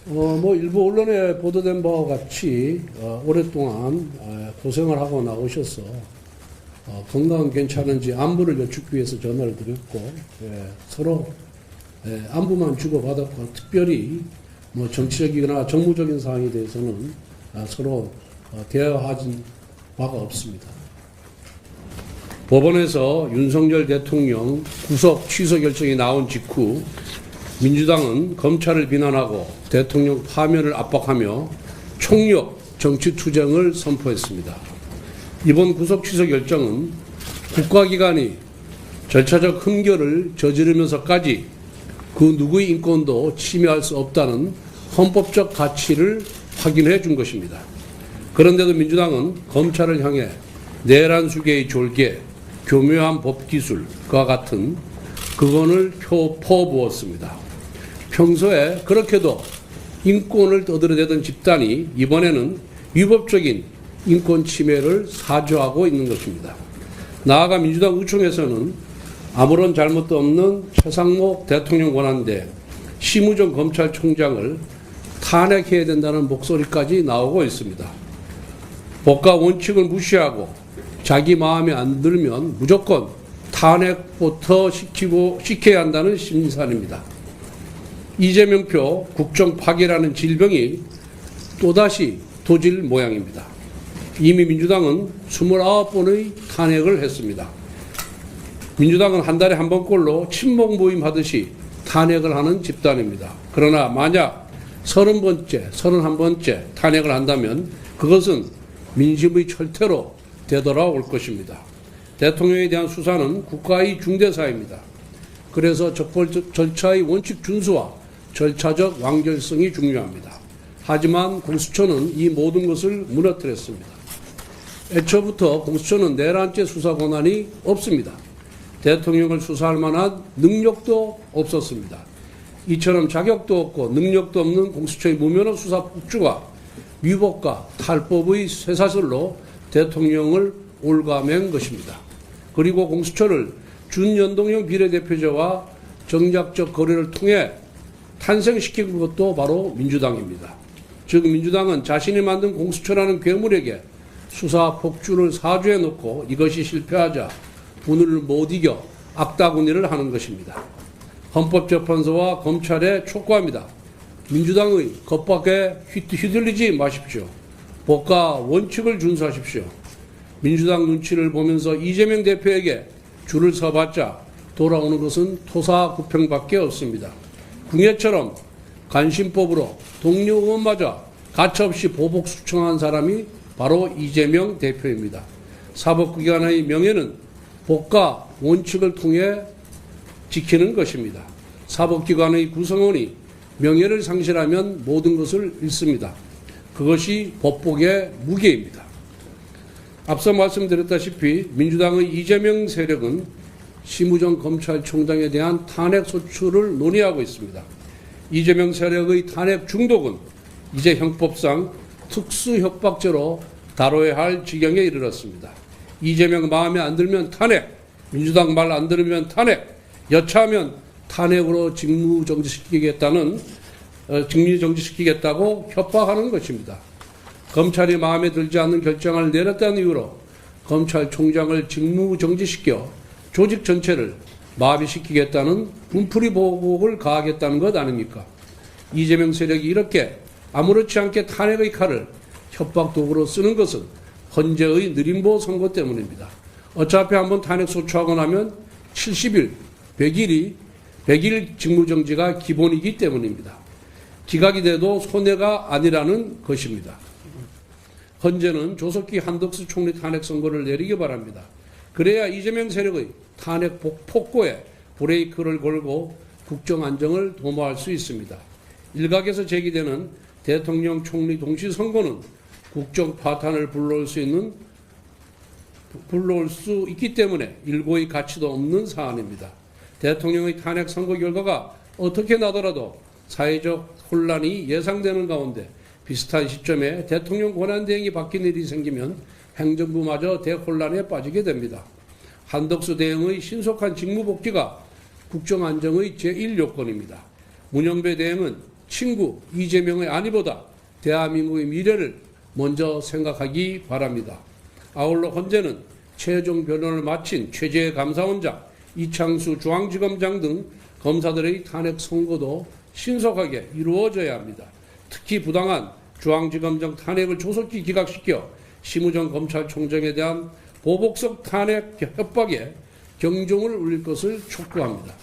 일부 언론에 보도된 바와 같이, 오랫동안 고생을 하고 나오셔서, 건강은 괜찮은지 안부를 여쭙기 위해서 전화를 드렸고, 서로, 안부만 주고받았고, 특별히, 정치적이거나 정무적인 사항에 대해서는 서로 대화하진 바가 없습니다. 법원에서 윤석열 대통령 구속 취소 결정이 나온 직후 민주당은 검찰을 비난하고 대통령 파면을 압박하며 총력 정치투쟁을 선포했습니다. 이번 구속 취소 결정은 국가기관이 절차적 흠결을 저지르면서까지 그 누구의 인권도 침해할 수 없다는 헌법적 가치를 확인해 준 것입니다. 그런데도 민주당은 검찰을 향해 내란 수계의 졸개, 교묘한 법기술과 같은 극언을 퍼부었습니다. 평소에 그렇게도 인권을 떠들어대던 집단이 이번에는 위법적인 인권 침해를 사주하고 있는 것입니다. 나아가 민주당 의총에서는 아무런 잘못도 없는 최상목 대통령 권한대 심우정 검찰총장을 탄핵해야 된다는 목소리까지 나오고 있습니다. 법과 원칙을 무시하고 자기 마음에 안 들면 무조건 탄핵부터 시켜야 한다는 심산입니다. 이재명표 국정 파괴라는 질병이 또다시 도질 모양입니다. 이미 민주당은 29번의 탄핵을 했습니다. 민주당은 한 달에 한 번꼴로 친목 모임 하듯이 탄핵을 하는 집단입니다. 그러나 만약 30번째, 31번째 탄핵을 한다면 그것은 민심의 철퇴로 되돌아올 것입니다. 대통령에 대한 수사는 국가의 중대사입니다. 그래서 적법 절차의 원칙 준수와 절차적 완결성이 중요합니다. 하지만 공수처는 이 모든 것을 무너뜨렸습니다. 애초부터 공수처는 내란죄 수사 권한이 없습니다. 대통령을 수사할 만한 능력도 없었습니다. 이처럼 자격도 없고 능력도 없는 공수처의 무면허 수사 폭주가 위법과 탈법의 쇠사슬로 대통령을 올가맨 것입니다. 그리고 공수처를 준연동형 비례대표제와 정략적 거래를 통해 탄생시킨 것도 바로 민주당입니다. 즉 민주당은 자신이 만든 공수처라는 괴물에게 수사 폭주를 사주해 놓고 이것이 실패하자 분을 못 이겨 악다구니를 하는 것입니다. 헌법재판소와 검찰에 촉구합니다. 민주당의 겁박에 휘둘리지 마십시오. 법과 원칙을 준수하십시오. 민주당 눈치를 보면서 이재명 대표에게 줄을 서봤자 돌아오는 것은 토사구팽밖에 없습니다. 궁예처럼 간신법으로 동료 의원마저 가차없이 보복 수청한 사람이 바로 이재명 대표입니다. 사법기관의 명예는 법과 원칙을 통해 지키는 것입니다. 사법기관의 구성원이 명예를 상실하면 모든 것을 잃습니다. 그것이 법복의 무게입니다. 앞서 말씀드렸다시피 민주당의 이재명 세력은 심우정 검찰총장에 대한 탄핵 소추를 논의하고 있습니다. 이재명 세력의 탄핵 중독은 이제 형법상 특수협박죄로 다뤄야 할 지경에 이르렀습니다. 이재명 마음에 안 들면 탄핵, 민주당 말 안 들으면 탄핵, 여차하면 탄핵으로 직무정지시키겠다고 협박하는 것입니다. 검찰이 마음에 들지 않는 결정을 내렸다는 이유로 검찰총장을 직무정지시켜 조직 전체를 마비시키겠다는 분풀이 보복을 가하겠다는 것 아닙니까? 이재명 세력이 이렇게 아무렇지 않게 탄핵의 칼을 협박 도구로 쓰는 것은 헌재의 느림보 선고 때문입니다. 어차피 한번 탄핵 소추하고 나면 70일, 100일 직무정지가 기본이기 때문입니다. 기각이 돼도 손해가 아니라는 것입니다. 헌재는 조석기 한덕수 총리 탄핵 선고를 내리기 바랍니다. 그래야 이재명 세력의 탄핵 폭고에 브레이크를 걸고 국정 안정을 도모할 수 있습니다. 일각에서 제기되는 대통령 총리 동시 선고는 국정 파탄을 불러올 수 있기 때문에 일고의 가치도 없는 사안입니다. 대통령의 탄핵 선고 결과가 어떻게 나더라도 사회적 혼란이 예상되는 가운데 비슷한 시점에 대통령 권한대행이 바뀐 일이 생기면 행정부마저 대혼란에 빠지게 됩니다. 한덕수 대행의 신속한 직무복귀가 국정안정의 제1요건입니다. 문영배 대행은 친구 이재명의 안위보다 대한민국의 미래를 먼저 생각하기 바랍니다. 아울러 헌재는 최종 변론을 마친 최재 감사원장, 이창수 중앙지검장 등 검사들의 탄핵 선고도 신속하게 이루어져야 합니다. 특히 부당한 중앙지검장 탄핵을 조속히 기각시켜 심우정 검찰총장에 대한 보복성 탄핵 협박에 경종을 울릴 것을 촉구합니다.